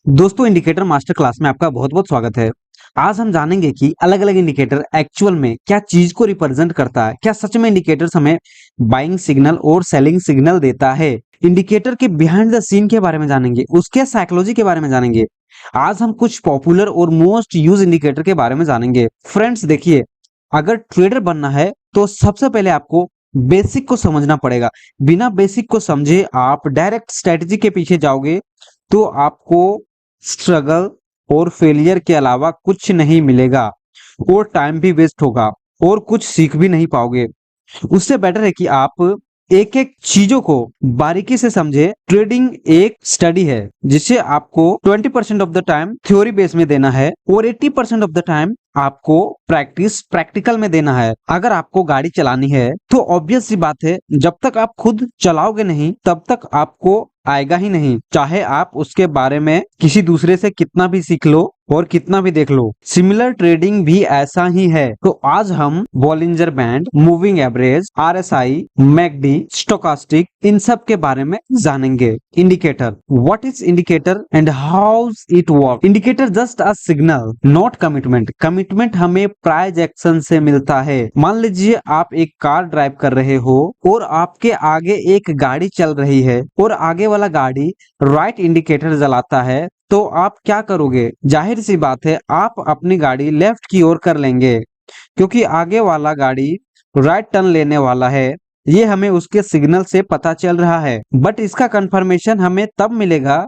दोस्तों indicator master class में आपका बहुत बहुत स्वागत है। आज हम जानेंगे कि अलग अलग इंडिकेटर एक्चुअल में क्या चीज को रिप्रेजेंट करता है। क्या सच में इंडिकेटर्स हमें बाइंग सिग्नल और सेलिंग सिग्नल देता है। इंडिकेटर के बिहाइंड द सीन के बारे में जानेंगे, उसके साइकोलॉजी के बारे में जानेंगे। आज हम कुछ पॉपुलर और मोस्ट यूज इंडिकेटर के बारे में जानेंगे। फ्रेंड्स देखिए, अगर ट्रेडर बनना है तो सबसे पहले आपको बेसिक को समझना पड़ेगा। बिना बेसिक को समझे आप डायरेक्ट स्ट्रेटजी के पीछे जाओगे तो आपको स्ट्रगल और फेलियर के अलावा कुछ नहीं मिलेगा और टाइम भी वेस्ट होगा और कुछ सीख भी नहीं पाओगे। उससे बेटर है कि आप एक एक चीजों को बारीकी से समझे। ट्रेडिंग एक स्टडी है जिसे आपको 20% of the time theory base में देना है और 80% ऑफ द टाइम आपको प्रैक्टिकल में देना है। अगर आपको गाड़ी चलानी है तो ऑब्वियस सी बात है, जब तक आप खुद चलाओगे नहीं तब तक आपको आएगा ही नहीं, चाहे आप उसके बारे में किसी दूसरे से कितना भी सीख लो और कितना भी देख लो। सिमिलर ट्रेडिंग भी ऐसा ही है। तो आज हम Bollinger band, moving average, RSI, MACD, stochastic, इन सब के बारे में जानेंगे। Indicator, what is indicator and how it work. Indicator just a signal, not commitment. Commitment हमें प्राइस एक्शन से मिलता है। मान लीजिए आप एक कार ड्राइव कर रहे हो और आपके आगे एक गाड़ी चल रही है और आगे वाला गाड़ी राइट इंडिकेटर जलाता है तो आप क्या करोगे। जाहिर सी बात है, आप अपनी गाड़ी लेफ्ट की ओर कर लेंगे क्योंकि आगे वाला गाड़ी राइट टर्न लेने वाला है। ये हमें उसके सिग्नल से पता चल रहा है, बट इसका कंफर्मेशन हमें तब मिलेगा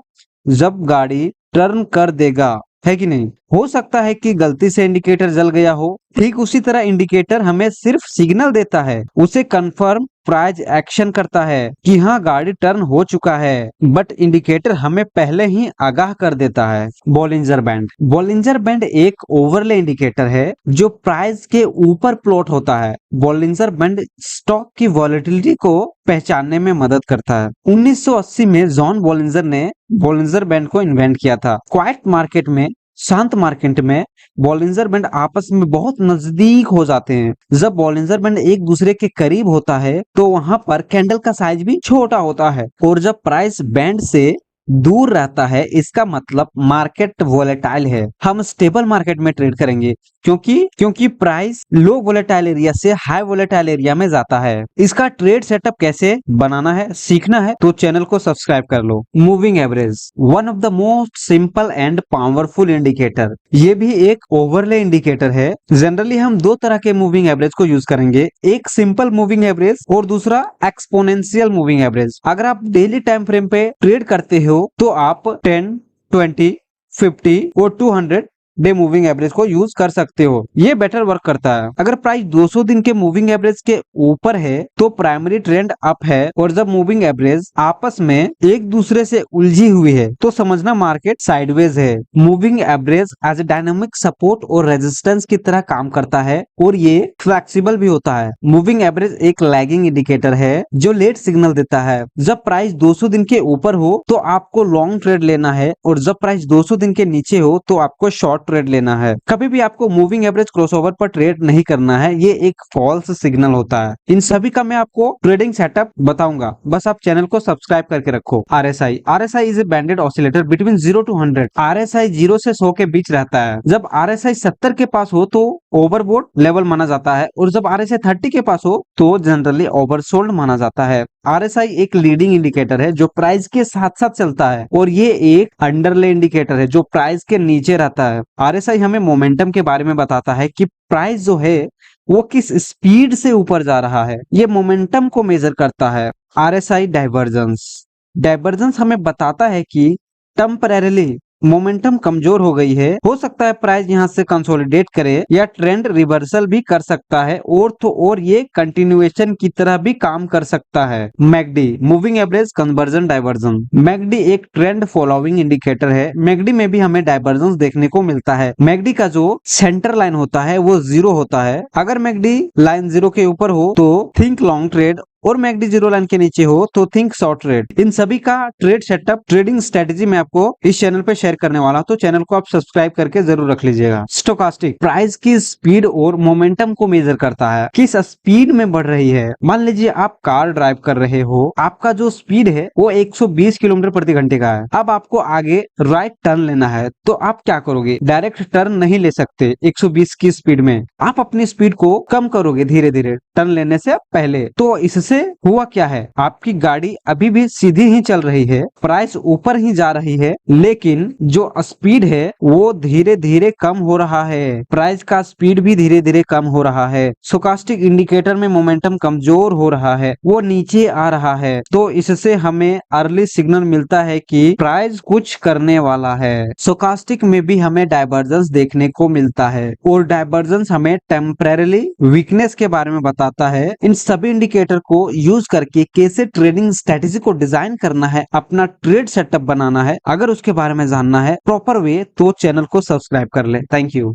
जब गाड़ी टर्न कर देगा, है कि नहीं। हो सकता है कि गलती से इंडिकेटर जल गया हो। ठीक उसी तरह इंडिकेटर हमें सिर्फ सिग्नल देता है, उसे कंफर्म प्राइस एक्शन करता है कि हाँ गाड़ी टर्न हो चुका है, बट इंडिकेटर हमें पहले ही आगाह कर देता है। बॉलिंजर बैंड, बॉलिंजर बैंड एक ओवरले इंडिकेटर है जो प्राइस के ऊपर प्लॉट होता है। बॉलिंजर बैंड स्टॉक की वॉलेटिलिटी को पहचानने में मदद करता है। 1980 में जॉन बॉलिंजर ने बॉलिंजर बैंड को इन्वेंट किया था। क्वाइट मार्केट में, शांत मार्केट में बॉलिंजर बैंड आपस में बहुत नजदीक हो जाते हैं। जब बॉलिंजर बैंड एक दूसरे के करीब होता है तो वहां पर कैंडल का साइज भी छोटा होता है, और जब प्राइस बैंड से दूर रहता है इसका मतलब मार्केट वोलेटाइल है। हम स्टेबल मार्केट में ट्रेड करेंगे क्योंकि प्राइस लो वोलेटाइल एरिया से हाई वोलेटाइल एरिया में जाता है। इसका ट्रेड सेटअप कैसे बनाना है, सीखना है तो चैनल को सब्सक्राइब कर लो। Moving average, one of the most simple and powerful indicator. ये भी एक ओवरले इंडिकेटर है। जनरली हम दो तरह के मूविंग एवरेज को यूज करेंगे, एक सिंपल मूविंग एवरेज और दूसरा एक्सपोनेंशियल मूविंग एवरेज। अगर आप डेली टाइम फ्रेम पे ट्रेड करते हो तो आप 10, 20, 50 और 200 डे मूविंग एवरेज को यूज कर सकते हो। ये बेटर वर्क करता है। अगर प्राइस 200 दिन के मूविंग एवरेज के ऊपर है तो प्राइमरी ट्रेंड अप है, और जब मूविंग एवरेज आपस में एक दूसरे से उलझी हुई है तो समझना मार्केट साइडवेज है। Moving average as a dynamic support और रेजिस्टेंस की तरह काम करता है और ये फ्लेक्सिबल भी होता है। मूविंग एवरेज एक लैगिंग इंडिकेटर है जो लेट सिग्नल देता है। जब प्राइस 200 दिन के ऊपर हो तो आपको लॉन्ग ट्रेड लेना है, और जब प्राइस 200 दिन के नीचे हो तो आपको शॉर्ट ट्रेड लेना है। कभी भी आपको मूविंग एवरेज क्रॉसओवर पर ट्रेड नहीं करना है, ये एक फॉल्स सिग्नल होता है। इन सभी का मैं आपको ट्रेडिंग सेटअप बताऊंगा, बस आप चैनल को सब्सक्राइब करके रखो। RSI is a banded oscillator between 0 to 100। RSI 0 से 100 के बीच रहता है। जब आरएसआई 70 के पास हो तो ओवरबोट लेवल माना जाता है, और जब आरएसआई 30 के पास हो तो जनरली ओवरसोल्ड माना जाता है। आरएसआई एक लीडिंग इंडिकेटर है जो प्राइस के साथ साथ चलता है, और ये एक अंडरले इंडिकेटर है जो प्राइस के नीचे रहता है। आरएसआई हमें मोमेंटम के बारे में बताता है कि प्राइस जो है वो किस स्पीड से ऊपर जा रहा है, ये मोमेंटम को मेजर करता है। आरएसआई डाइवर्जेंस हमें बताता है कि टेम्परेरीली मोमेंटम कमजोर हो गई है, हो सकता है प्राइस यहां से कंसोलिडेट करे या ट्रेंड रिवर्सल भी कर सकता है, और तो और ये कंटिन्यूएशन की तरह भी काम कर सकता है। McD, moving average conversion diversion. McD एक ट्रेंड फॉलोइंग इंडिकेटर है। मैकडी में भी हमें डाइवर्जेंस देखने को मिलता है। मैकडी का जो सेंटर लाइन होता है वो 0 होता है। अगर मैकडी लाइन 0 के ऊपर हो तो थिंक लॉन्ग ट्रेड, और मैकडी जीरो लाइन के नीचे हो तो थिंक शॉर्ट ट्रेड। इन सभी का ट्रेड सेटअप, ट्रेडिंग स्ट्रेटेजी मैं आपको इस चैनल पे शेयर करने वाला हूं, तो चैनल को आप सब्सक्राइब करके जरूर रख लीजिएगा। स्टोकास्टिक प्राइस की स्पीड और मोमेंटम को मेजर करता है, किस स्पीड में बढ़ रही है। मान लीजिए आप कार ड्राइव कर रहे हो, आपका जो स्पीड है वो 120 किलोमीटर प्रति घंटे का है। अब आपको आगे राइट टर्न लेना है, तो आप क्या करोगे, डायरेक्ट टर्न नहीं ले सकते 120 की स्पीड में, आप अपनी स्पीड को कम करोगे धीरे धीरे टर्न लेने से पहले। तो इससे हुआ क्या है, आपकी गाड़ी अभी भी सीधी ही चल रही है, प्राइस ऊपर ही जा रही है, लेकिन जो स्पीड है वो धीरे धीरे कम हो रहा है, प्राइस का स्पीड भी धीरे धीरे कम हो रहा है। स्टोकास्टिक इंडिकेटर में मोमेंटम कमजोर हो रहा है, वो नीचे आ रहा है, तो इससे हमें अर्ली सिग्नल मिलता है कि प्राइस कुछ करने वाला है। स्टोकास्टिक में भी हमें डाइवर्जेंस देखने को मिलता है, और डाइवर्जेंस हमें टेम्परेरी वीकनेस के बारे में बताता है। इन सभी इंडिकेटर को यूज करके कैसे ट्रेडिंग स्ट्रेटेजी को डिजाइन करना है, अपना ट्रेड सेटअप बनाना है, अगर उसके बारे में जानना है प्रॉपर वे, तो चैनल को सब्सक्राइब कर ले। Thank you.